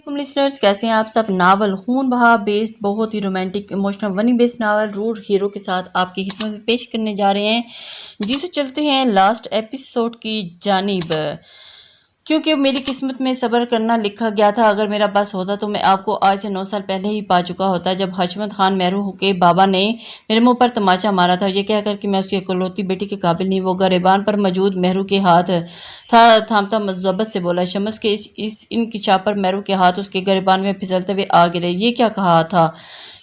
Listeners, कैसे हैं आप सब। नावल खून बहा बेस्ड बहुत ही रोमांटिक इमोशनल वनी बेस्ड नावल रूड हीरो के साथ आपकी खिदमत में पेश करने जा रहे हैं। जिसे चलते हैं लास्ट एपिसोड की जानिब। क्योंकि मेरी किस्मत में सब्र करना लिखा गया था। अगर मेरा बस होता तो मैं आपको आज से 9 साल पहले ही पा चुका होता, जब हशमत खान मेहरू के बाबा ने मेरे मुंह पर तमाचा मारा था, ये कहकर कि मैं उसकी इकलौती बेटी के काबिल नहीं। वो गरेबान पर मौजूद मेहरू के हाथ थामता मज़ब्बत से बोला। शम्स के इस इंकिशाफ पर मेहरू के हाथ उसके गरेबान में फिसलते हुए आ गिरे। ये क्या कहा था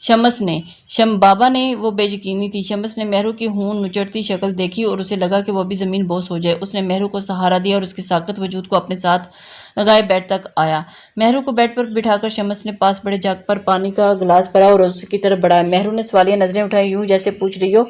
शम्स ने? बाबा ने। वो बेयकीनी थी। शम्स ने मेहरू की खून नुचड़ती शक्ल देखी और उसे लगा कि वो अभी ज़मीन बोस हो जाए। उसने मेहरू को सहारा दिया और उसके साकत वजूद को अपने साथ लगाए बेड तक आया। मेहरू को बेड पर बिठाकर शम्स ने पास बड़े जग पर पानी का गिलास भरा और उसकी तरफ बढ़ाया। मेहरू ने सवालिया नजरें उठाई, यूं जैसे पूछ रही हो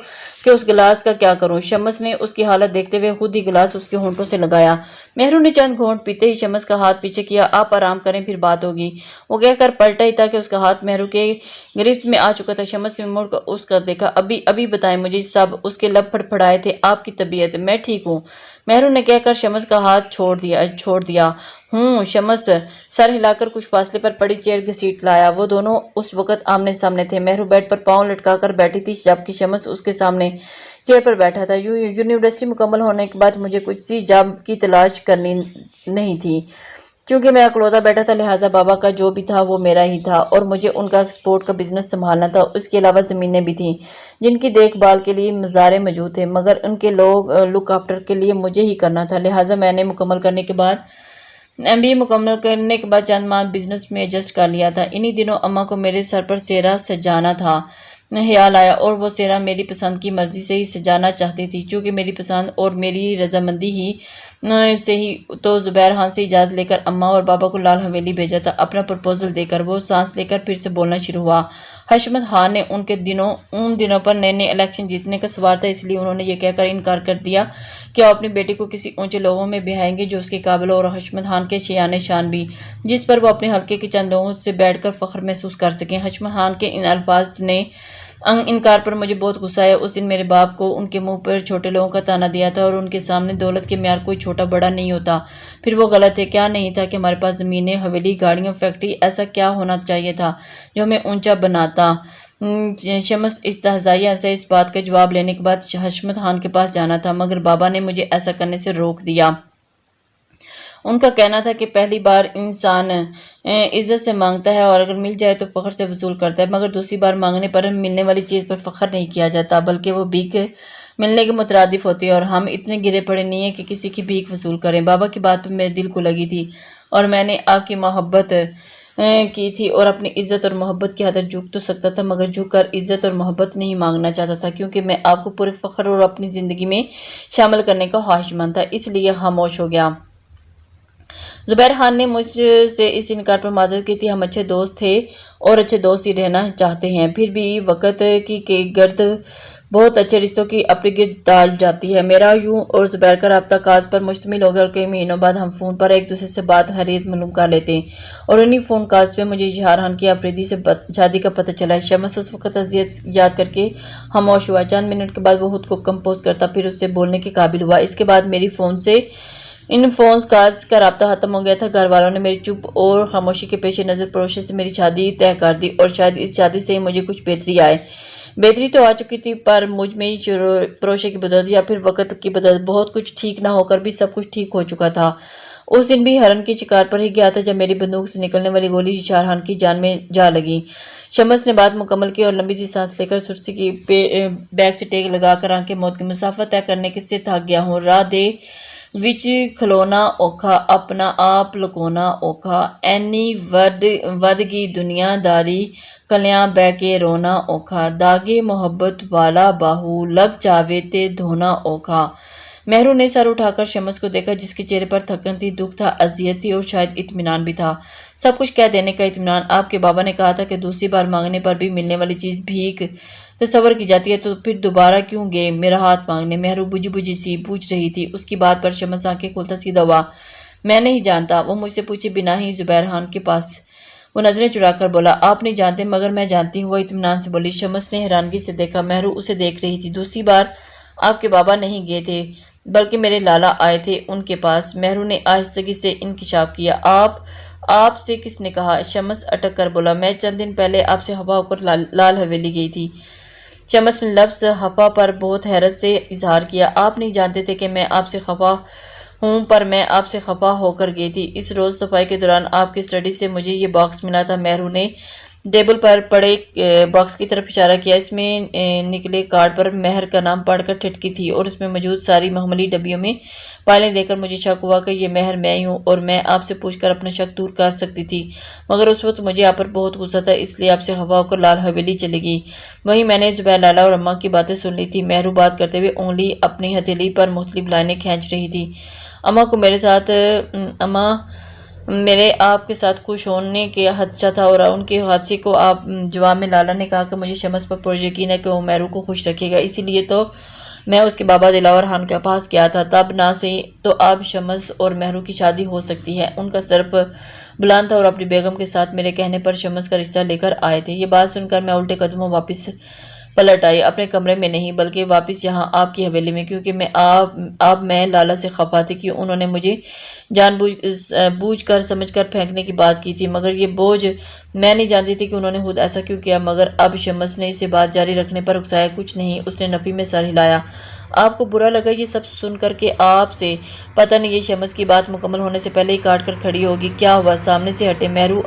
कि उस गिलास का क्या करूं। शम्स ने उसकी हालत देखते हुए खुद ही गिलास उसके होंठों से लगाया। मेहरू ने चंद घोंट पीते ही शम्स का हाथ पीछे किया। आप आराम करें, फिर बात होगी। वो कहकर पलटा ही था कि उसका हाथ मेहरू के गिरफ्त में आ चुका था। शम्स ने मुड़ उसका देखा। अभी अभी बताएं मुझे सब। उसके लब फड़फड़ाए थे। आपकी तबीयत? मैं ठीक हूँ, मेहरू ने कहकर शम्स का हाथ छोड़ दिया। शम्स सर हिलाकर कुछ फासले पर पड़ी चेयर घसीट लाया। वो दोनों उस वक्त आमने सामने थे। मेहरू बेड पर पांव लटकाकर बैठी थी, जबकि शम्स उसके सामने चेयर पर बैठा था। यूनिवर्सिटी मुकम्मल होने के बाद मुझे कुछ सी जॉब की तलाश करनी नहीं थी। चूंकि मैं अकलौता बेटा था, लिहाजा बाबा का जो भी था वो मेरा ही था और मुझे उनका एक्सपोर्ट का बिजनेस संभालना था। उसके अलावा ज़मीनें भी थीं जिनकी देखभाल के लिए मज़ारे मौजूद थे, मगर उनके लुक आफ्टर के लिए मुझे ही करना था। लिहाजा मैंने MBA मुकम्मल करने के बाद चंद माह बिजनेस में एडजस्ट कर लिया था। इन्हीं दिनों अम्मा को मेरे सर पर सेहरा सजाना था ख्याल आया और वो सेहरा मेरी पसंद की मर्जी से ही सजाना चाहती थी। चूँकि मेरी पसंद और मेरी रजामंदी ही से ही तो ज़ुबैर खान से इजाज़त लेकर अम्मा और बाबा को लाल हवेली भेजा था अपना प्रपोजल देकर। वो सांस लेकर फिर से बोलना शुरू हुआ। हशमत खान ने उन दिनों पर नए नए इलेक्शन जीतने का सवाल था, इसलिए उन्होंने ये कहकर इनकार कर दिया कि वो अपनी बेटी को किसी ऊंचे लोगों में ब्याहेंगे जो उसके काबिल हो, और हशमत खान के शियाने शान भी, जिस पर वो अपने हल्के के चंद लोगों से बैठकर फख्र महसूस कर सकें। हशमत खान के इन अल्फाज ने इनकार पर मुझे बहुत गुस्सा आया। उस दिन मेरे बाप को उनके मुंह पर छोटे लोगों का ताना दिया था और उनके सामने दौलत के म्यार कोई छोटा बड़ा नहीं होता। फिर वो गलत है। क्या नहीं था कि हमारे पास ज़मीनें, हवेली, गाड़ियाँ, फैक्ट्री, ऐसा क्या होना चाहिए था जो हमें ऊंचा बनाता। शम्स इस्तहज़ाइया से इस बात का जवाब लेने के बाद हशमत खान के पास जाना था, मगर बाबा ने मुझे ऐसा करने से रोक दिया। उनका कहना था कि पहली बार इंसान इज्जत से मांगता है और अगर मिल जाए तो फ़ख्र से वसूल करता है, मगर दूसरी बार मांगने पर मिलने वाली चीज़ पर फ़ख्र नहीं किया जाता, बल्कि वो भीख मिलने के मुतरादिफ होती है। और हम इतने गिरे पड़े नहीं हैं कि किसी की भीख वसूल करें। बाबा की बात मेरे दिल को लगी थी और मैंने आपकी मोहब्बत की थी और अपनी इज़्ज़त और मोहब्बत की हद झुक तो सकता था, मगर झुक कर इज़्ज़त और मोहब्बत नहीं मांगना चाहता था, क्योंकि मैं आपको पूरे फ़ख्र और अपनी ज़िंदगी में शामिल करने का ख्वाहिशमंद था। इसलिए खामोश हो गया। ज़ुबैर खान ने मुझसे इस इनकार पर माजरत की थी। हम अच्छे दोस्त थे और अच्छे दोस्त ही रहना चाहते हैं। फिर भी वक़्त की गर्द बहुत अच्छे रिश्तों की अपनी गिरद डाल जाती है। मेरा यूं और ज़ुबैर का रब्ता काज पर मुश्तमिल हो गया और कई महीनों बाद हम फ़ोन पर एक दूसरे से बात हरीत मालूम कर लेते हैं और उन्हीं फ़ोन काज पे मुझे इजहार खान की अफरीदी से शादी का पता चला। शम्स उस वक़्त अजियत याद करके खामोश हुआ। चंद मिनट के बाद वो खुद को कंपोज करता, फिर उससे बोलने के काबिल हुआ। इसके बाद मेरी इन फ़ोन काज का रब्ता ख़त्म हो गया था। घर वालों ने मेरी चुप और खामोशी के पेश नज़र पड़ोसी से मेरी शादी तय कर दी और शायद इस शादी से ही मुझे कुछ बेहतरी आए। बेहतरी तो आ चुकी थी, पर मुझ में ही पड़ोसी की बदौलत या फिर वक़्त की बदौलत बहुत कुछ ठीक ना होकर भी सब कुछ ठीक हो चुका था। उस दिन भी हरन की शिकार पर ही गया था जब मेरी बंदूक से निकलने वाली गोली इजहार खान की जान में जा लगी। शम्स ने बात मुकम्मल की और लंबी सी सांस लेकर सुर्सी की बैग से टेक लगाकर आंखें मौत की मुसाफा तय करने के से थक गया हूँ। राह दे विच खलोना औखा, अपना आप लुकोना औखा, ऐनी वदगी दुनियादारी, कलियां बह के रोना औखा, दागे मोहब्बत वाला बाहू, लग जावे ते धोना औखा। मेहरू ने सर उठाकर शम्स को देखा, जिसके चेहरे पर थकन थी, दुख था, अजियत थी और शायद इत्मीनान भी था। सब कुछ कह देने का इत्मीनान। आपके बाबा ने कहा था कि दूसरी बार मांगने पर भी मिलने वाली चीज़ भीख तस्वर की जाती है, तो फिर दोबारा क्यों गए मेरा हाथ मांगने? मेहरू बुझी सी पूछ रही थी। उसकी बात पर शम्स आंखें खोलता सीधा हुआ। मैं नहीं जानता। वो मुझसे पूछे बिना ही ज़ुबैर खान के पास वो नजरें चुराकर बोला। आप नहीं जानते, मगर मैं जानती हूँ, वो इत्मीनान से बोली। शम्स ने हैरानगी से देखा। मेहरू उसे देख रही थी। दूसरी बार आपके बाबा नहीं गए थे, बल्कि मेरे लाला आए थे उनके पास। मेहरू ने आहिस्तगी से इंकिशाफ किया। आप آپ سے کس نے کہا؟ شمس اٹک کر بولا، میں چند دن پہلے آپ سے خفا ہو کر لال حویلی گئی تھی۔ شمس نے لفظ خفا پر بہت حیرت سے اظہار کیا۔ آپ نہیں جانتے تھے کہ میں آپ سے خفا ہوں، پر میں آپ سے خفا ہو کر گئی تھی۔ اس روز صفائی کے دوران آپ کی اسٹڈی سے مجھے یہ باکس ملا تھا۔ مہرو نے ٹیبل پر پڑے باکس کی طرف اشارہ کیا۔ اس میں نکلے کارڈ پر مہر کا نام پڑھ کر ٹھٹکی تھی اور اس میں موجود ساری محملی ڈبیوں میں فائلیں دیکھ کر مجھے شک ہوا کہ یہ مہر میں ہی ہوں اور میں آپ سے پوچھ کر اپنا شک دور کر سکتی تھی، مگر اس وقت مجھے آپ پر بہت غصہ تھا، اس لیے آپ سے خفا ہو کر لال حویلی چلی گئی۔ وہیں میں نے زبیر لالا اور اماں کی باتیں سن لی تھی۔ مہرو بات کرتے ہوئے انگلی اپنی ہتھیلی پر مختلف لائنیں کھینچ رہی تھی۔ اماں میرے آپ کے ساتھ خوش ہونے کے خدشہ تھا اور ان کے حادثے کو آپ جواب میں لالا نے کہا کہ مجھے شمس پر پورا یقین ہے کہ وہ مہرو کو خوش رکھے گا، اسی لیے تو میں اس کے بابا دلاور خان کے پاس گیا تھا۔ تب نہ سے تو اب شمس اور مہرو کی شادی ہو سکتی ہے۔ ان کا سر بلند تھا اور اپنی بیگم کے ساتھ میرے کہنے پر شمس کا رشتہ لے کر آئے تھے۔ یہ بات سن کر میں الٹے قدموں واپس پلٹ آئی، اپنے کمرے میں نہیں بلکہ واپس یہاں آپ کی حویلی میں، کیونکہ میں لالا سے خفا تھی کہ انہوں نے مجھے جان بوجھ کر سمجھ کر پھینکنے کی بات کی تھی، مگر یہ بوجھ میں نہیں جانتی تھی کہ انہوں نے خود ایسا کیوں کیا۔ مگر اب شمس نے اسے بات جاری رکھنے پر اکسایا کچھ نہیں، اس نے نفی میں سر ہلایا۔ آپ کو برا لگا یہ سب سن کر کہ آپ سے پتہ نہیں یہ شمس کی بات مکمل ہونے سے پہلے ہی کاٹ کر کھڑی ہوگی؟ کیا ہوا؟ سامنے سے ہٹے۔ مہرو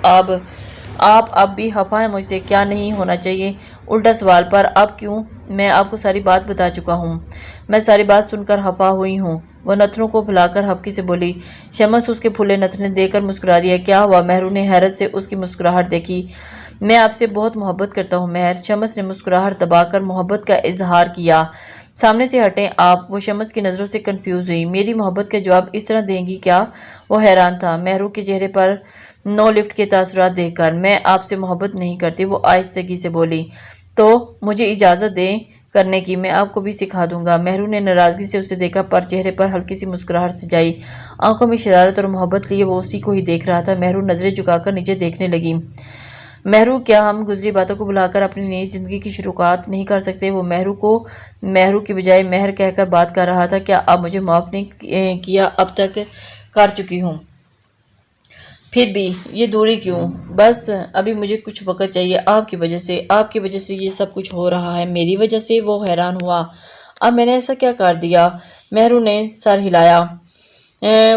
آپ اب بھی خفا ہیں مجھ سے؟ کیا نہیں ہونا چاہیے؟ الٹا سوال پر اب کیوں؟ میں آپ کو ساری بات بتا چکا ہوں۔ میں ساری بات سن کر خفا ہوئی ہوں۔ وہ نتنوں کو پھیلا کر ہبکی سے بولی۔ شمس اس کے پھولے نتنے دے کر مسکرا دیا۔ کیا ہوا؟ مہرو نے حیرت سے اس کی مسکراہٹ دیکھی۔ میں آپ سے بہت محبت کرتا ہوں مہر۔ شمس نے مسکراہٹ دبا کر محبت کا اظہار کیا۔ سامنے سے ہٹیں آپ۔ وہ شمس کی نظروں سے کنفیوز ہوئی۔ میری محبت کا جواب اس طرح دیں گی کیا؟ وہ حیران تھا مہرو کے چہرے پر نو لفٹ کے تاثرات دیکھ کر۔ میں آپ سے محبت نہیں کرتی، وہ آہستگی سے بولی۔ تو مجھے اجازت دیں کرنے کی، میں آپ کو بھی سکھا دوں گا۔ مہرو نے ناراضگی سے اسے دیکھا، پر چہرے پر ہلکی سی مسکراہٹ سجائی۔ آنکھوں میں شرارت اور محبت لیے وہ اسی کو ہی دیکھ رہا تھا۔ مہرو نظریں جھکا کر نیچے دیکھنے لگی۔ مہرو کیا ہم گزری باتوں کو بھلا کر اپنی نئی زندگی کی شروعات نہیں کر سکتے؟ وہ مہرو کی بجائے مہر کہہ کر بات کر رہا تھا۔ کیا آپ مجھے معاف نہیں کیا اب تک کر چکی ہوں؟ پھر بھی یہ دوری کیوں؟ بس ابھی مجھے کچھ وقت چاہیے۔ آپ کی وجہ سے یہ سب کچھ ہو رہا ہے۔ میری وجہ سے؟ وہ حیران ہوا۔ اب میں نے ایسا کیا کر دیا؟ مہرو نے سر ہلایا۔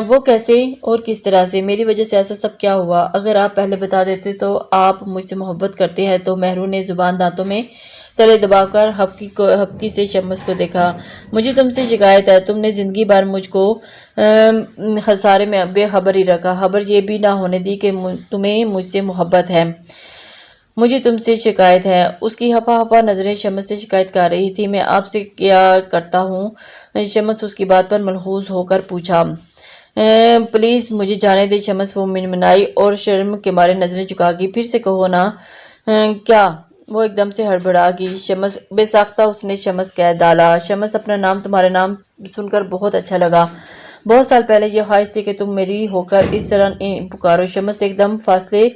وہ کیسے اور کس طرح سے؟ میری وجہ سے ایسا سب کیا ہوا؟ اگر آپ پہلے بتا دیتے تو آپ مجھ سے محبت کرتے ہیں تو۔ مہرو نے زبان دانتوں میں تلے دبا کر ہبکی سے شمس کو دیکھا۔ مجھے تم سے شکایت ہے، تم نے زندگی بھر مجھ کو خسارے میں بے خبر ہی رکھا، خبر یہ بھی نہ ہونے دی کہ تمہیں مجھ سے محبت ہے۔ مجھے تم سے شکایت ہے۔ اس کی ہپا نظریں شمس سے شکایت کر رہی تھی۔ میں آپ سے کیا کرتا ہوں؟ شمس اس کی بات پر ملحوظ ہو کر پوچھا۔ پلیز مجھے جانے دے شمس، وہ منمنائی اور شرم کے مارے نظریں چکا گئی۔ پھر سے کہو نا۔ کیا؟ وہ ایک دم سے ہڑبڑا گئی۔ شمس بے ساختہ اس نے شمس کہہ ڈالا۔ شمس اپنا نام تمہارا نام سن کر بہت اچھا لگا۔ بہت سال پہلے یہ خواہش تھی کہ تم میری ہو کر اس طرح پکارو۔ شمس ایک دم فاصلے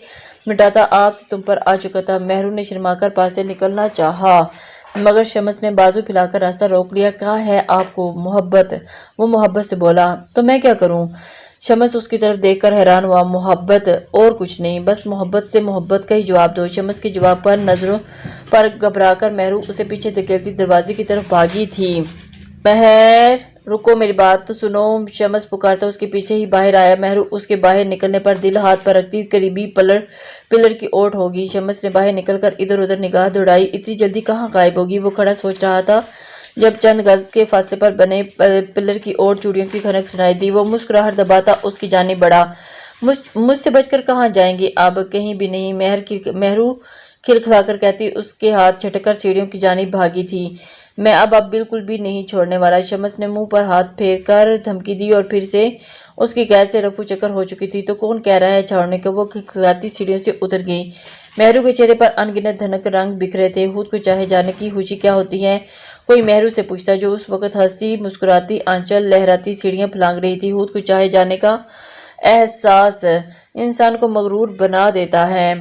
مٹاتا آپ سے تم پر آ چکا تھا۔ مہرو نے شرما کر پاس سے نکلنا چاہا، مگر شمس نے بازو پھیلا کر راستہ روک لیا۔ کہا ہے آپ کو محبت؟ وہ محبت سے بولا۔ تو میں کیا کروں؟ شمس اس کی طرف دیکھ کر حیران ہوا۔ محبت اور کچھ نہیں، بس محبت سے محبت کا ہی جواب دو۔ شمس کے جواب پر نظروں پر گھبرا کر مہرو اسے پیچھے دھکیلتی دروازے کی طرف بھاگی تھی۔ مہر رکو، میری بات تو سنو، شمس پکارتا اس کے پیچھے ہی باہر آیا۔ مہرو اس کے باہر نکلنے پر دل ہاتھ پر رکھتی قریبی پلر کی اوٹ ہوگی۔ شمس نے باہر نکل کر ادھر ادھر نگاہ دوڑائی۔ اتنی جلدی کہاں غائب ہوگی؟ وہ کھڑا سوچ رہا تھا جب چند گز کے فاصلے پر بنے پلر کی اوٹ چوڑیوں کی کھنک سنائی دی۔ وہ مسکراہٹ دباتا اس کی جانب بڑھا۔ مجھ سے بچ کر کہاں جائیں گی اب؟ کہیں بھی نہیں، مہرو کھلکھلا کر کہتی اس کے ہاتھ چھٹک کر سیڑھیوں کی جانب بھاگی تھی۔ میں اب بالکل بھی نہیں چھوڑنے والا۔ شمس نے منہ پر ہاتھ پھیر کر دھمکی دی اور پھر سے اس کی قید سے رفو چکر ہو چکی تھی۔ تو کون کہہ رہا ہے چھوڑنے کو؟ وہ کھلکھلاتی سیڑھیوں سے اتر گئی۔ مہرو کے چہرے پر ان گنت دھنک رنگ بکھرے تھے۔ خود کو چاہے جانے کی خوشی کیا ہوتی ہے؟ کوئی مہرو سے پوچھتا جو اس وقت ہنستی مسکراتی آنچل لہراتی سیڑھیاں پھلانگ رہی تھی۔ خود کو چاہے جانے کا احساس انسان کو مغرور بنا دیتا ہے۔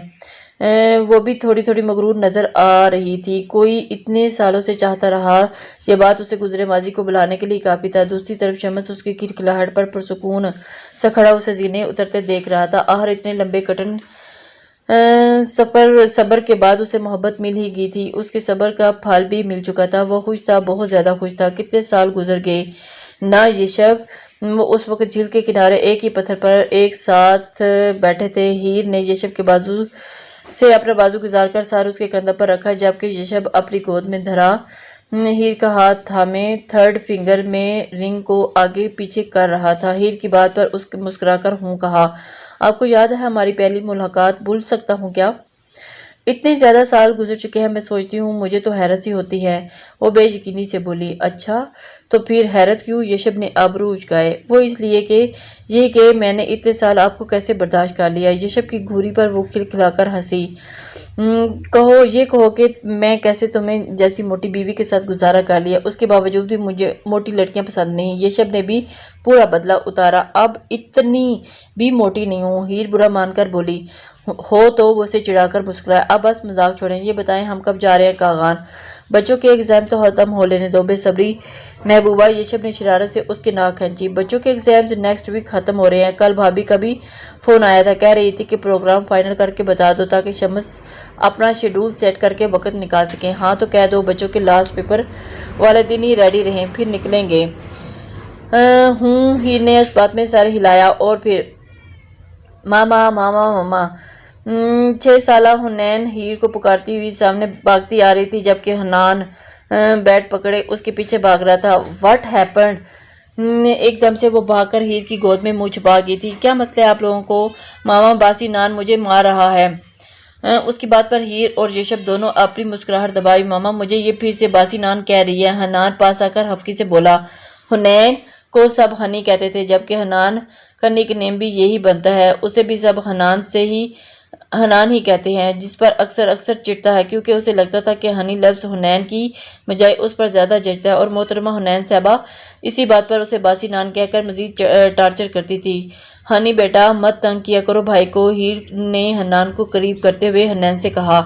وہ بھی تھوڑی تھوڑی مغرور نظر آ رہی تھی۔ کوئی اتنے سالوں سے چاہتا رہا، یہ بات اسے گزرے ماضی کو بلانے کے لیے کافی تھا۔ دوسری طرف شمس اس کی کھلکھلاہٹ پر پرسکون سا کھڑا اسے زینے اترتے دیکھ رہا تھا۔ آخر اتنے لمبے کٹن صبر کے بعد اسے محبت مل ہی گئی تھی۔ اس کے صبر کا پھل بھی مل چکا تھا۔ وہ خوش تھا، بہت زیادہ خوش تھا۔ کتنے سال گزر گئے نہ یہ شب۔ وہ اس وقت جھیل کے کنارے ایک ہی پتھر پر ایک ساتھ بیٹھے تھے۔ ہیر نے یشب کے بازو سے اپنا بازو گزار کر سار اس کے کندھے پر رکھا، جبکہ یشب اپنی گود میں دھرا ہیر کا ہاتھ تھامے تھرڈ فنگر میں رنگ کو آگے پیچھے کر رہا تھا۔ ہیر کی بات پر اس مسکرا کر ہوں کہا۔ آپ کو یاد ہے ہماری پہلی ملاقات؟ بھول سکتا ہوں کیا؟ اتنے زیادہ سال گزر چکے ہیں، میں سوچتی ہوں مجھے تو حیرت سی ہوتی ہے۔ وہ بے یقینی سے بولی۔ اچھا تو پھر حیرت کیوں؟ یشب نے ابرو اچکائے۔ وہ اس لیے کہ میں نے اتنے سال آپ کو کیسے برداشت کر لیا۔ یشب کی گھوری پر وہ کھلکھلا کر ہنسی۔ کہو کہ میں کیسے تمہیں جیسی موٹی بیوی کے ساتھ گزارا کر لیا، اس کے باوجود بھی مجھے موٹی لڑکیاں پسند نہیں۔ یشب نے بھی پورا بدلہ اتارا۔ اب اتنی بھی موٹی نہیں ہوں، ہیر برا مان کر بولی۔ ہو تو وہ اسے چڑھا کر مسکرایا۔ اب بس مذاق چھوڑیں، یہ بتائیں ہم کب جا رہے ہیں کاغان؟ بچوں کے ایگزام تو ختم ہو لینے دو بے صبری محبوبہ۔ یشب نے شرارت سے اس کی ناک کھینچی۔ بچوں کے ایگزامز نیکسٹ ویک ختم ہو رہے ہیں۔ کل بھابی کا بھی فون آیا تھا، کہہ رہی تھی کہ پروگرام فائنل کر کے بتا دو تاکہ شمس اپنا شیڈول سیٹ کر کے وقت نکال سکیں۔ ہاں تو کہہ دو بچوں کے لاسٹ پیپر والے دن ہی ریڈی رہیں، پھر نکلیں گے۔ ہیر نے اس بات میں سر ہلایا اور پھر ماما ماما ماما 6 سالہ حنین ہیر کو پکارتی ہوئی سامنے بھاگتی آ رہی تھی، جبکہ حنان بیٹ پکڑے اس کے پیچھے بھاگ رہا تھا۔ What happened? ایک دم سے وہ بھاگ کر ہیر کی گود میں منہ چھپا گئی تھی۔ کیا مسئلہ ہے آپ لوگوں کو؟ ماما باسی نان مجھے مار رہا ہے۔ اس کی بات پر ہیر اور یشب دونوں اپنی مسکراہٹ دبائی۔ ماما مجھے یہ پھر سے باسی نان کہہ رہی ہے۔ حنان پاس آ کر ہفکی سے بولا۔ حنین کو سب ہنی کہتے تھے، جبکہ حنان کا نک نیم بھی یہی بنتا ہے۔ اسے بھی سب حنان ہی کہتے ہیں، جس پر اکثر چڑھتا ہے کیونکہ اسے لگتا تھا کہ ہنی لفظ حنین کی بجائے اس پر زیادہ جچتا ہے، اور محترمہ حنین صاحبہ اسی بات پر اسے باسی نان کہہ کر مزید ٹارچر کرتی تھی۔ ہنی بیٹا مت تنگ کیا کرو بھائی کو، ہیر نے حنان کو قریب کرتے ہوئے حنین سے کہا،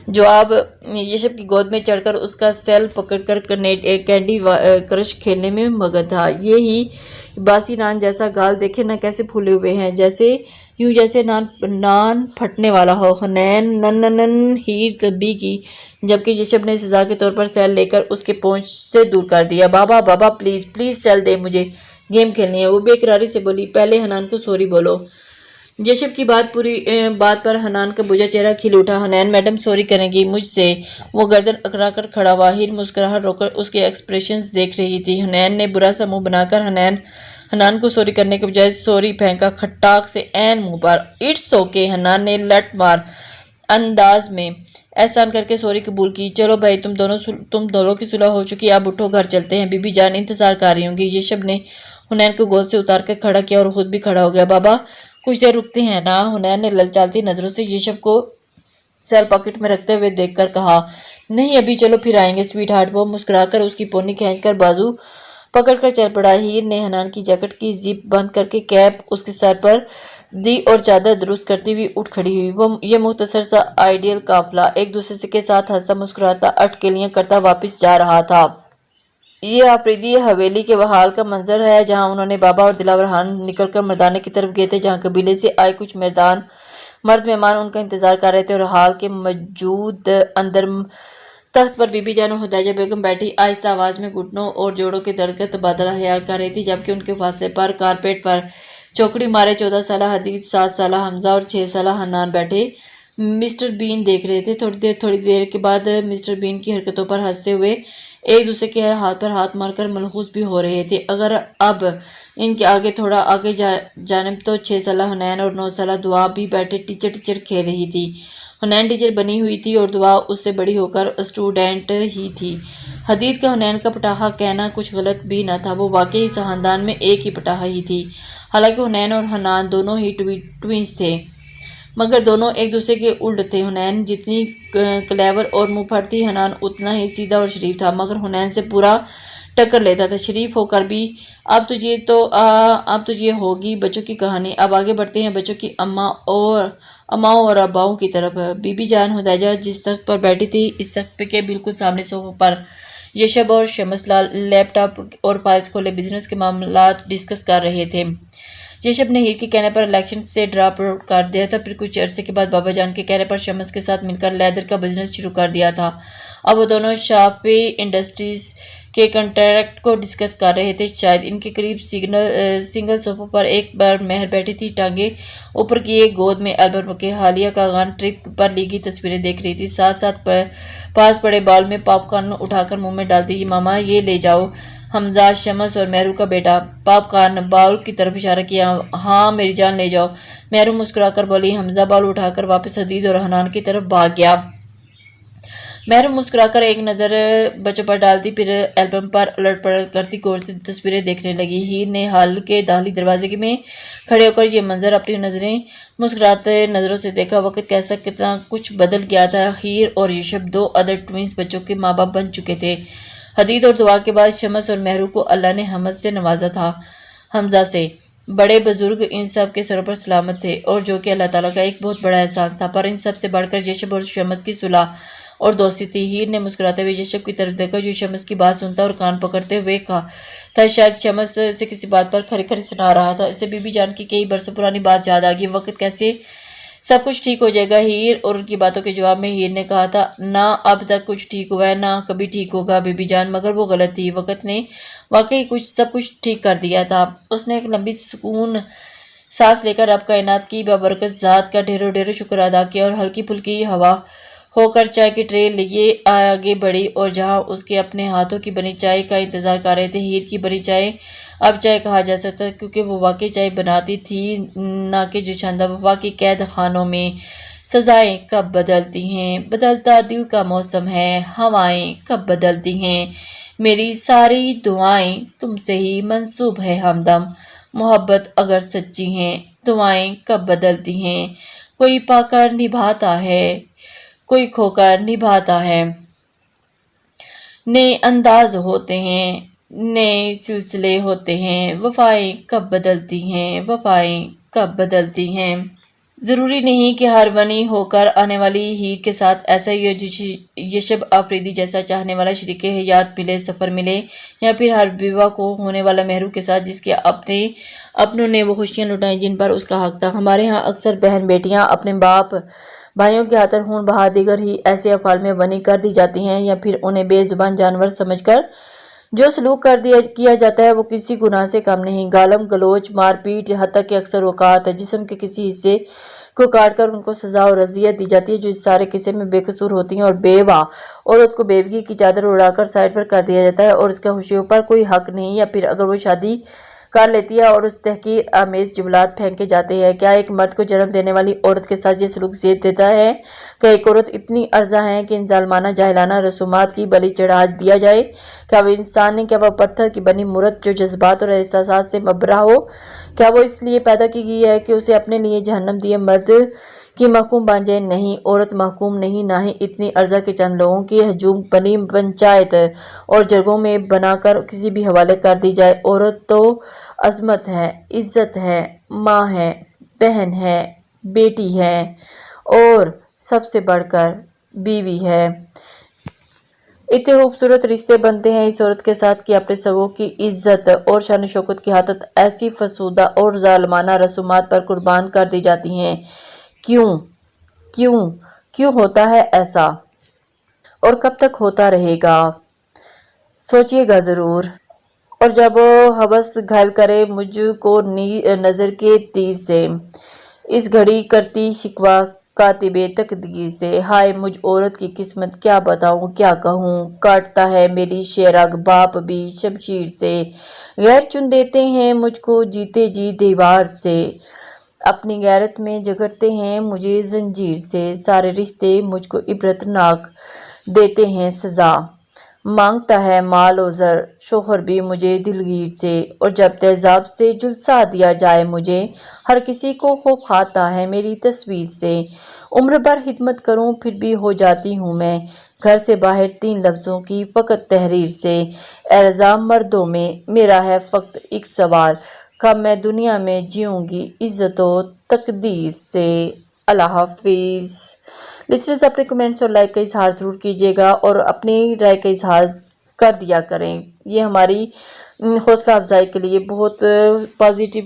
جو اب یشب کی گود میں چڑھ کر اس کا سیل پکڑ کر کینڈی کرش کھیلنے میں مگن تھا۔ یہی باسی نان جیسا گال دیکھے نہ کیسے پھولے ہوئے ہیں، جیسے نان پھٹنے والا ہو۔ حنین نن ہیر تنبیہ کی، جبکہ یشب نے سزا کے طور پر سیل لے کر اس کے پہنچ سے دور کر دیا۔ بابا پلیز سیل دے، مجھے گیم کھیلنی ہے۔ وہ بے قراری سے بولی۔ پہلے حنان کو سوری بولو۔ یشب کی بات پر حنان کا بجھا چہرہ کھل اٹھا۔ حنین میڈم سوری کریں گی مجھ سے؟ وہ گردن اکڑا کر کھڑا ہوا۔ ہیر مسکراہٹ روک کر اس کے ایکسپریشنز دیکھ رہی تھی۔ حنین نے برا سا منہ بنا کر حنان کو سوری کرنے کے بجائے سوری پھینکا کھٹاک سے عین منہ پر۔ اٹس اوکے، حنان نے لٹ مار انداز میں احسان کر کے سوری قبول کی۔ چلو بھائی تم دونوں کی صلح ہو چکی، اب اٹھو گھر چلتے ہیں، بی بی جان انتظار کر رہی ہوں گی۔ یشب نے حنین کو گود سے اتار کر کھڑا کیا اور خود بھی کھڑا ہو گیا۔ بابا کچھ دیر رکتے ہیں نا؟ حنین نے للچالتی نظروں سے یشب کو سیل پاکٹ میں رکھتے ہوئے دیکھ کر کہا۔ نہیں ابھی چلو پھر آئیں گے سویٹ ہارٹ۔ وہ مسکرا کر اس کی پونی کھینچ کر بازو پکڑ کر چل پڑا۔ ہیر نے حنان کی جیکٹ کی زپ بند کر کے کیپ اس کے سر پر دی اور چادر درست کرتی ہوئی اٹھ کھڑی ہوئی۔ یہ مختصر سا آئیڈیل قافلہ ایک دوسرے کے ساتھ ہنستا مسکراتا اٹکلیاں کرتا واپس جا رہا تھا۔ یہ آفریدی حویلی کے حال کا منظر ہے، جہاں انہوں نے بابا اور دلاور خان نکل کر مردانے کی طرف گئے تھے، جہاں قبیلے سے آئے کچھ مرد مہمان ان کا انتظار کر رہے تھے، اور حال کے موجود اندر تخت پر بی بی جان اور خدیجہ بیگم بیٹھی آہستہ آواز میں گھٹنوں اور جوڑوں کے درد کا تبادلہ خیال کر رہی تھی، جبکہ ان کے فاصلے پر کارپیٹ پر چوکڑی مارے 14 سالہ حدید، 7 سالہ حمزہ اور 6 سالہ حنان بیٹھے مسٹر بین دیکھ رہے تھے۔ تھوڑی دیر کے بعد مسٹر بین کی حرکتوں پر ہنستے ہوئے ایک دوسرے کے ہاتھ پر ہاتھ مار کر ملحوظ بھی ہو رہے تھے۔ اگر اب ان کے آگے تھوڑا آگے جانب تو 6 سالہ حنین اور 9 سالہ دعا بھی بیٹھے ٹیچر کھیل رہی تھی۔ حنین ٹیچر بنی ہوئی تھی اور دعا اس سے بڑی ہو کر اسٹوڈنٹ ہی تھی۔ حدید کا حنین کا پٹاخہ کہنا کچھ غلط بھی نہ تھا، وہ واقعی اس خاندان میں ایک ہی پٹاخہ ہی تھی۔ حالانکہ حنین اور حنان دونوں ہی ٹوئنز تھے، مگر دونوں ایک دوسرے کے الٹ تھے۔ حنین جتنی کلیور اور منہ پھٹ تھی، حنان اتنا ہی سیدھا اور شریف تھا، مگر حنین سے پورا टक्कर लेता था। शरीफ होकर भी अब तो ये होगी बच्चों की कहानी। अब आगे बढ़ते हैं बच्चों की अम्माओं और अब्बाओं की तरफ। बीबी जान हुदैजा जिस तख्त पर बैठी थी, इस तख्त के बिल्कुल सामने सोफे पर यशब और शमस लाल लैपटॉप और फाइल्स खोले बिजनेस के मामलात डिस्कस कर रहे थे। यशब ने हीर के कहने पर इलेक्शन से ड्रॉप आउट कर दिया था। फिर कुछ अरसे के बाद बाबा जान के कहने पर शमस के साथ मिलकर लेदर का बिजनेस शुरू कर दिया था। अब वो दोनों शाफी इंडस्ट्रीज के कॉन्ट्रैक्ट को डिस्कस कर रहे थे। शायद इनके करीब सिंगल सोफे पर एक बार महर बैठी थी, टांगे ऊपर किए, गोद में एल्बम के हालिया का गान ट्रिप पर ली गई तस्वीरें देख रही थी। साथ साथ पास पड़े बाउल में पॉपकॉर्न उठाकर मुंह में डालती, मामा ये ले जाओ। हमजा, शमस और मेहरू का बेटा। पॉपकॉर्न बाउल की तरफ इशारा किया। हाँ मेरी जान ले जाओ। मेहरू मुस्कुराकर बोली। हमजा बाउल उठाकर वापस हदीद और हनान की तरफ भाग गया। मेहरू मुस्कुराकर एक नज़र बच्चों पर डालती, फिर एल्बम पर उलट पलट करती गौर से तस्वीरें देखने लगी। हीर ने हाल के दाखिली दरवाजे में खड़े होकर ये मंजर अपनी नज़रें मुस्कुराते नज़रों से देखा। वक्त कैसा कितना कुछ बदल गया था। हीर और यशब दो अदर ट्विंस बच्चों के माँ बाप बन चुके थे। हदीद और दुआ के बाद शमस और मेहरू को अल्लाह ने हमद से नवाजा था। हमजा से बड़े बुजुर्ग इन सब के सरों पर सलामत थे, और जो कि अल्लाह ताला का एक बहुत बड़ा एहसान था। पर इन सब से बढ़कर यशब और शमस की सुलह और दोस्ती थी। हीर ने मुस्कुराते हुए यशब की तरफ देखा, जो शमस की बात सुनता और कान पकड़ते हुए कहा था शायद शमस से किसी बात पर खरी खरी सुना रहा था। इसे बीबी जान की कई बरसों पुरानी बात याद आ गई। वक्त कैसे सब कुछ ठीक हो जाएगा। हीर और उनकी बातों के जवाब में हीर ने कहा था, ना अब तक कुछ ठीक हुआ है, ना कभी ठीक होगा बीबी जान। मगर वो गलत थी। वक्त ने वाकई सब कुछ ठीक कर दिया था। उसने एक लंबी सुकून सांस लेकर रब कायनात की बाबरकत ज़ात का ढेरों ढेरों शुक्र अदा किया और हल्की फुल्की हवा होकर चाय की ट्रे लिए आगे बढ़ी, और जहां उसके अपने हाथों की बनी चाय का इंतजार कर रहे थे। हीर की बनी चाय अब चाय कहा जा सकता, क्योंकि वो वाकई चाय बनाती थी, ना कि जो छंदा वफा की कैद खानों में। सजाएं कब बदलती हैं, बदलता दिल का मौसम है, हवाएं कब बदलती हैं, मेरी सारी दुआएं तुमसे ही मंसूब है हमदम। मोहब्बत अगर सच्ची है, दुआएं कब बदलती हैं, कोई पाकर निभाता है, कोई खोकर निभाता है। नए अंदाज होते हैं, नए सिलसिले होते हैं, वफाएं कब बदलती हैं, वफाएं कब बदलती हैं। ज़रूरी नहीं कि हर वनी होकर आने वाली हीर के साथ ऐसा ही हो, यशब आफरीदी जैसा चाहने वाला शरीक हयात मिले, सफ़र मिले, या फिर हर विवाह को होने वाला मेहरू के साथ जिसके अपनों ने वो खुशियाँ लुटाई जिन पर उसका हक था। हमारे यहाँ अक्सर बहन बेटियाँ अपने बाप भाइयों की खातर खून बहा देकर ही ऐसे अफाल में बनी कर दी जाती हैं, या फिर उन्हें बेजुबान जानवर समझकर जो सलूक किया जाता है वो किसी गुनाह से कम नहीं। गालम गलोच, मारपीट, हत्या के अक्सर औकात जिस्म के किसी हिस्से को काटकर उनको सजा और अजियत दी जाती है जो इस सारे किस्से में बेकसूर होती हैं, और बेवा औरत को बेवगी की चादर उड़ाकर साइड पर कर दिया जाता है और उसका खुशियों पर कोई हक नहीं। या फिर अगर वो शादी कर लेती है और उस तहकीर आमेज जुमलात फेंके जाते हैं। क्या एक मर्द को जन्म देने वाली औरत के साथ ये सलूक जेब देता है? क्या एक औरत इतनी अर्जा है कि इन जालमाना जाहिलाना रसूमात की बलि चढ़ा दिया जाए? क्या वो इंसान नहीं, क्या वह पत्थर की बनी मूरत जो जज्बात और एहसासात से मबरा हो? क्या वो इसलिए पैदा की गई है कि उसे अपने लिए जहन्नम दिए मर्द की महकूम बन जाए? नहीं, औरत महकूम नहीं, ना ही इतनी अर्जा के चंद लोगों की हजूम बनी पंचायत और जगहों में बनाकर किसी भी हवाले कर दी जाए। औरत तो अजमत है, इज्जत है, माँ है, बहन है, बेटी है, और सबसे बढ़कर बीवी है। इतने खूबसूरत रिश्ते बनते हैं इस औरत के साथ कि अपने सगों की इज्जत और शान शौकत की हालत ऐसी फसूदा और जालमाना रसूमात पर कुर्बान कर दी जाती हैं। क्यों क्यों क्यों होता है ऐसा, और कब तक होता रहेगा? सोचिएगा ज़रूर। और जब हवस घायल करे मुझको नज़र के तीर से, इस घड़ी करती शिकवा कातिबे तकदीर से, हाय मुझ औरत की किस्मत क्या बताऊं क्या कहूं, काटता है मेरी शेरग बाप भी शमशीर से, गैर चुन देते हैं मुझको जीते जी दीवार से, अपनी गैरत में जगड़ते हैं मुझे जंजीर से, सारे रिश्ते मुझको इबरतनाक देते हैं सजा, मांगता है माल और ज़र شوہر بھی مجھے دلگیر سے، اور جب تیزاب سے جلسا دیا جائے مجھے، ہر کسی کو خوف کھاتا ہے میری تصویر سے۔ عمر بھر خدمت کروں پھر بھی ہو جاتی ہوں میں گھر سے باہر 3 لفظوں کی فقط تحریر سے۔ اے رضا مردوں میں میرا ہے فقط ایک سوال، کب میں دنیا میں جیوں گی عزت و تقدیر سے۔ اللہ حافظ۔ لسنرز اپنے کمنٹس اور لائک کا اظہار ضرور کیجیے گا اور اپنی رائے کا اظہار کر دیا کریں، یہ ہماری حوصلہ افزائی کے لیے بہت پازیٹیو